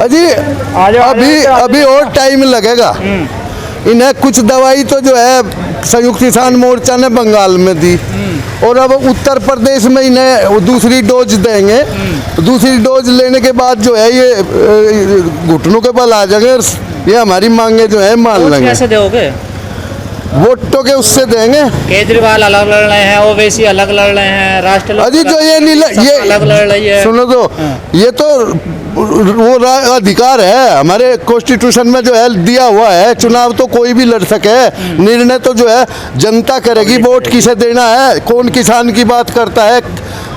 अजी अभी और टाइम लगेगा। इन्हें कुछ दवाई तो जो है संयुक्त किसान मोर्चा ने बंगाल में दी और अब उत्तर प्रदेश में इन्हें दूसरी डोज देंगे। दूसरी डोज लेने के बाद जो है ये घुटनों के बल आ जाएंगे और ये हमारी मांगे जो है मान लेंगे। कैसे दोगे? वोटों के उससे देंगे। केजरीवाल अलग लड़ रहे हैं, ओवैसी अलग लड़ रहे हैं, राष्ट्रीय अजी जो ये अलग लड़ रही है। सुनो तो ये तो वो अधिकार है हमारे कॉन्स्टिट्यूशन में जो है दिया हुआ है। चुनाव तो कोई भी लड़ सके, निर्णय तो जो है जनता करेगी। वोट किसे देना है, कौन किसान की बात करता है,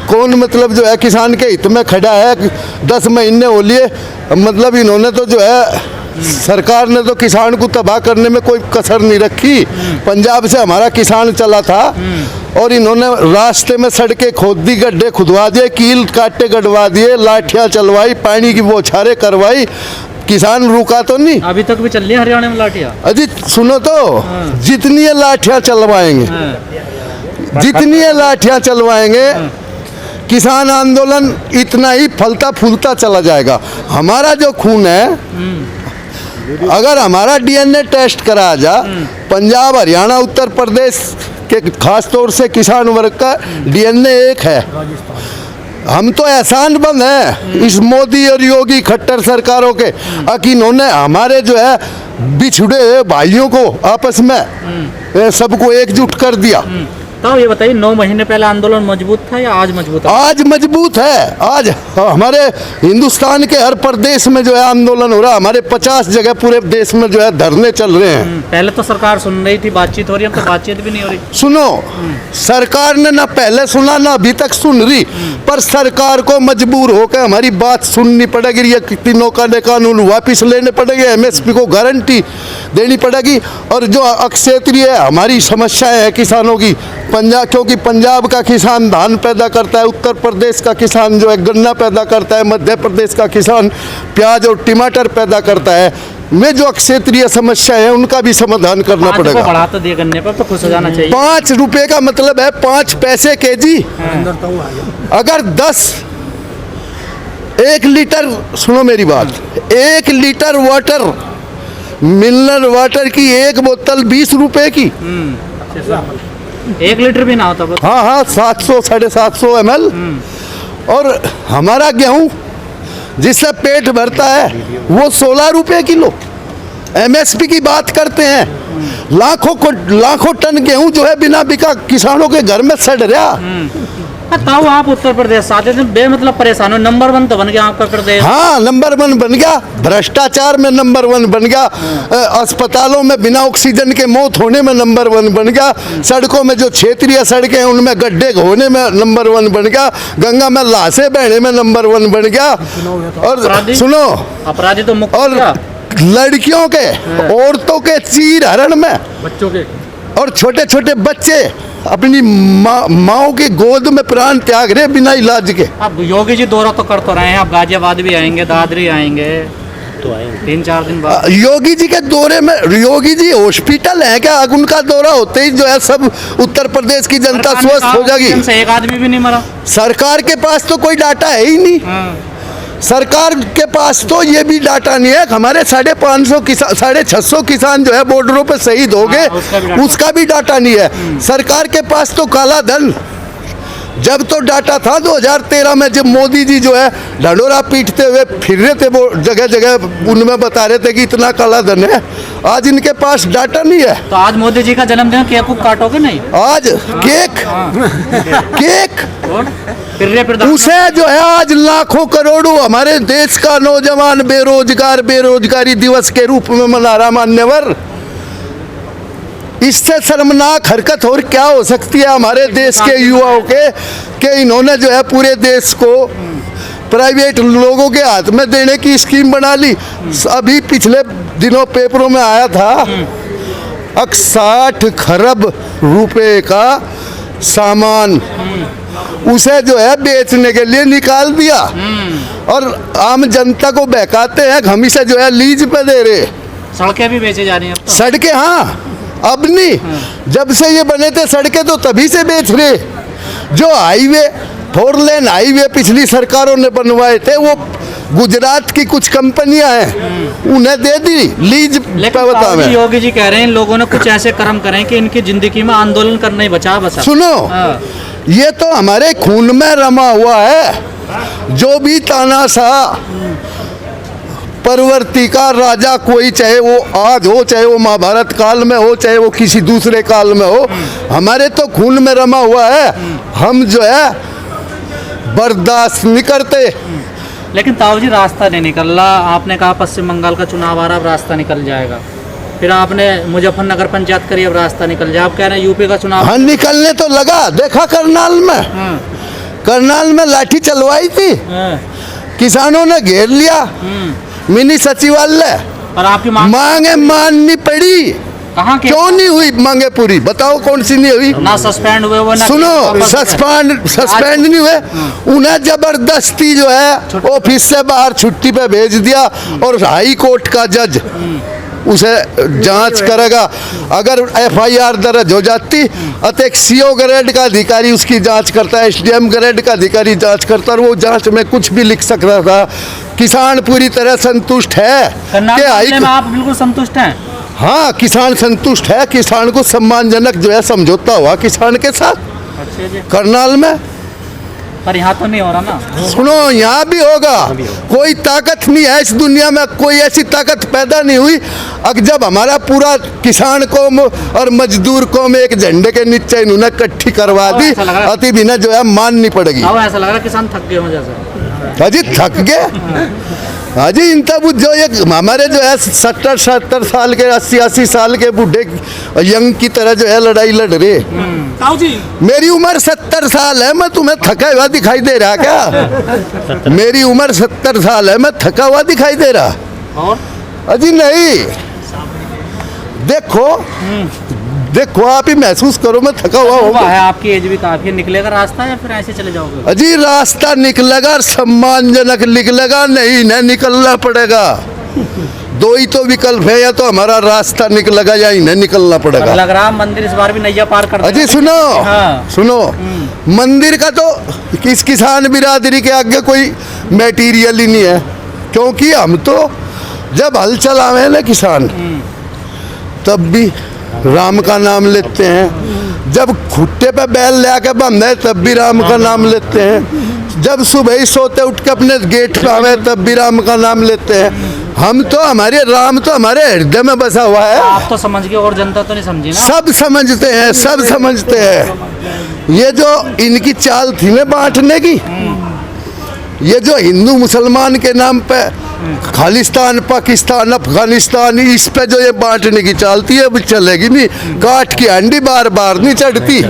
कौन मतलब जो है किसान के हित में खड़ा है। 10 महीने हो लिए, मतलब इन्होंने तो जो है सरकार ने तो किसान को तबाह करने में कोई कसर नहीं रखी। पंजाब से हमारा किसान चला था और इन्होंने रास्ते में सड़कें खोद दी, गड्ढे खुदवा दिए, कील काटे गड़वा दिए, लाठियां चलवाई, पानी की बौछारें करवाई। किसान रुका तो नहीं। अभी तक भी चल रही है हरियाणा में लाठियां। अजी सुनो तो, जितनी ये लाठियां चलवाएंगे, जितनी ये लाठियां चलवाएंगे, किसान आंदोलन इतना ही फलता फूलता चला जाएगा। हमारा जो खून है, अगर हमारा डीएनए टेस्ट कराया जा, पंजाब हरियाणा उत्तर प्रदेश के खास तौर से किसान वर्ग का डीएनए एक है। हम तो एहसान बंद हैं इस मोदी और योगी खट्टर सरकारों के, कि इन्होंने हमारे जो है बिछड़े हुए भाइयों को आपस में सबको एकजुट कर दिया। तो ये बताइए, 9 महीने पहले आंदोलन मजबूत था या आज मजबूत है? आज मजबूत है। आज हमारे हिंदुस्तान के हर प्रदेश में जो है आंदोलन हो रहा है। हमारे 50 जगह पूरे देश में जो है धरने चल रहे हैं। पहले तो सरकार सुन रही थी, बातचीत हो रही है, अब तो बातचीत भी नहीं हो रही। सुनो, सरकार ने ना पहले सुना ना अभी तक सुन रही, पर सरकार को मजबूर होकर हमारी बात सुननी पड़ेगी। ये तीनों कानून वापिस लेने पड़ेंगे, एमएसपी को गारंटी देनी पड़ेगी। और जो अक्षेत्रीय हमारी समस्याएं हैं किसानों की, पंजाब, क्योंकि पंजाब का किसान धान पैदा करता है, उत्तर प्रदेश का किसान जो है गन्ना पैदा करता है, मध्य प्रदेश का किसान प्याज और टमाटर पैदा करता है, में जो क्षेत्रीय समस्या है उनका भी समाधान करना पड़ेगा। बढ़ा तो दिए गन्ने पर, तो खुश हो जाना चाहिए। 5 रुपए का मतलब है 5 पैसे केजी। अगर 1 लीटर, सुनो मेरी बात, 1 लीटर वाटर, मिनरल वाटर की एक बोतल 20 रुपए की। 1 लीटर भी ना होता। हाँ, 700 750 ml। और हमारा गेहूं जिससे पेट भरता है वो 16 रुपए किलो। एमएसपी की बात करते हैं, लाखों टन गेहूं जो है बिना बिका किसानों के घर में सड़ रहा। बताओ, आप उत्तर प्रदेश आते थे, बेमतलब परेशान हो। नंबर 1 तो बन गया आपका प्रदेश। हाँ, नंबर 1 बन गया, भ्रष्टाचार में नंबर 1 बन गया, अस्पतालों में बिना ऑक्सीजन के मौत होने में नंबर 1 बन गया, सड़कों में जो क्षेत्रीय सड़कें हैं उनमें गड्ढे होने में नंबर 1 बन गया, गंगा में लाशें बहने में नंबर 1 बन गया। और सुनो, अपराधी तो मुक्त, और लड़कियों के, औरतों के चीर हरण में, बच्चों के, और छोटे छोटे बच्चे अपनी माओ की गोद में प्राण त्याग रहे बिना इलाज के। अब योगी जी दौरा तो कर तो रहे हैं, अब गाजियाबाद भी आएंगे, दादरी आएंगे, तो आएंगे 3-4 दिन बाद। योगी जी के दौरे में, योगी जी हॉस्पिटल है क्या? उनका दौरा होते ही जो है सब उत्तर प्रदेश की जनता स्वस्थ हो जाएगी। एक आदमी भी नहीं मरा। सरकार के पास तो कोई डाटा है ही नहीं। सरकार के पास तो ये भी डाटा नहीं है। हमारे 550 किसान, 650 किसान जो है बॉर्डरों पे शहीद हो गए, उसका भी डाटा नहीं है। सरकार के पास तो काला धन, जब तो डाटा था 2013 में, जब मोदी जी जो है ढंडोरा पीटते हुए फिर रहे थे, वो जगह जगह उनमें बता रहे थे कि इतना काला धन है। आज इनके पास डाटा नहीं है। तो आज मोदी जी का जन्मदिन, केक काटोगे नहीं? आज केक उसे जो है आज लाखों करोड़ों हमारे देश का नौजवान बेरोजगारी दिवस के रूप में मना रहा। मान्यवर, इससे शर्मनाक हरकत और क्या हो सकती है हमारे देश के युवाओं के इन्होंने जो है पूरे देश को प्राइवेट लोगों के हाथ में देने की स्कीम बना ली। अभी पिछले दिनों पेपरों में आया था, 60 खरब रुपए का सामान उसे जो है बेचने के लिए निकाल दिया और आम जनता को बहकाते हैं। हम इसे जो है लीज पे दे रहे। सड़कें भी बेचे जा रही हैं अब तो। सड़कें, हाँ, अब नहीं, जब से ये बने थे सड़कें तो तभी से बेच रहे। जो हाईवे, 4 लेन हाईवे पिछली सरकारों ने बनवाए थे, वो गुजरात की कुछ कंपनियां हैं उन्हें दे दी लीज पे लेकिन बता ताऊ जी, में। योगी जी कह रहे हैं इन लोगों ने कुछ ऐसे कर्म करें कि इनकी जिंदगी में आंदोलन करना ही बचा बसा। सुनो, हाँ। ये तो हमारे खून में रमा हुआ है। जो भी तानाशाह परवर्ती का राजा कोई, चाहे वो आज हो, चाहे वो महाभारत काल में हो, चाहे वो किसी दूसरे काल में हो, हमारे तो खून में रमा हुआ है। हम जो है बर्दाश्त नहीं करते। लेकिन ताऊ जी रास्ता नहीं निकल रहा। आपने कहा पश्चिम बंगाल का चुनाव आ रहा, अब रास्ता निकल जाएगा। फिर आपने मुजफ्फरनगर पंचायत करी, अब रास्ता निकल जाए। आप कह रहे हैं यूपी का चुनाव। हाँ, निकलने तो लगा। देखा करनाल में, हाँ, करनाल में लाठी चलवाई थी, हाँ, किसानों ने घेर लिया मिनी सचिवालय। और आपकी मांग मांगे माननी पड़ी। कहाँ के? क्यों नहीं हुई मांगे पूरी? बताओ कौन सी नहीं हुई? ना सस्पेंड हुए वो, ना सुनो, वापस हुए। सस्पेंड नहीं हुए, उन्हें जबरदस्ती जो है ऑफिस से बाहर छुट्टी पे भेज दिया। और हाई कोर्ट का जज उसे जांच करेगा। अगर एफआईआर दर्ज हो जाती तो एक सीओ ग्रेड का अधिकारी उसकी जांच करता है, एसडीएम ग्रेड का अधिकारी जांच करता है, और वो जांच में कुछ भी लिख सकता था। किसान पूरी तरह संतुष्ट है करनाल कि मामले में आप बिल्कुल संतुष्ट हैं? हाँ, किसान संतुष्ट है। किसान को सम्मानजनक जो है समझौता हुआ किसान के साथ अच्छा जी। करनाल में। पर यहाँ तो नहीं हो रहा ना। सुनो, यहाँ भी होगा। कोई ताकत नहीं है इस दुनिया में, कोई ऐसी ताकत पैदा नहीं हुई। अब जब हमारा पूरा किसान कौम और मजदूर कौम एक झंडे के नीचे इन्होंने इकट्ठी करवा दी, ऐसा लग रहा है। अति बिना जो है माननी पड़ेगी। अब ऐसा लग रहा है किसान थक गए हो जैसे। हाजी थक गए। हाजी इन तब जो ये हमारे जो है 70 साल के 80 साल के बूढ़े यंग की तरह जो है लड़ाई लड़ रहे। ताऊ जी, मेरी उम्र 70 साल है, मैं तुम्हें थका हुआ दिखाई दे रहा क्या? मेरी उम्र 70 साल है, मैं थका हुआ दिखाई दे रहा? और अजी नहीं, देखो देखो, आप ही महसूस करो मैं थका हुआ हुआ हूँ। है, आपकी एज भी काफी है। निकलेगा रास्ता या फिर ऐसे चले जाओगे? अजी रास्ता निकलेगा, सम्मानजनक निकलेगा, नहीं न निकलना पड़ेगा। दो ही तो विकल्प है, या तो हमारा रास्ता निकलेगा या इन्हें निकलना पर पड़ेगा। लग रहा है मंदिर इस बार भी नैया पार कर अजी देगा। सुनो, हाँ। सुनो, मंदिर का तो किस किसान बिरादरी के आगे कोई मटेरियल ही नहीं है। क्योंकि हम तो जब हल चलावे ना किसान, तब भी राम का नाम लेते हैं। जब खुट्टे पे बैल ले आके बंधे तब भी राम का नाम लेते हैं। जब सुबह ही सोते उठ के अपने गेट पे आवे तब भी राम का नाम लेते हैं। हम तो हमारे राम तो हमारे हृदय में बसा हुआ है। आप तो समझ गए और जनता तो नहीं समझी ना। सब समझते हैं, सब समझते हैं। ये जो इनकी चाल थी ना बांटने की, ये जो हिंदू मुसलमान के नाम पे खालिस्तान, पाकिस्तान, अफगानिस्तान, इस पे जो ये बांटने की चाल थी, अब चलेगी नहीं। काठ की हंडी बार बार नहीं चढ़ती।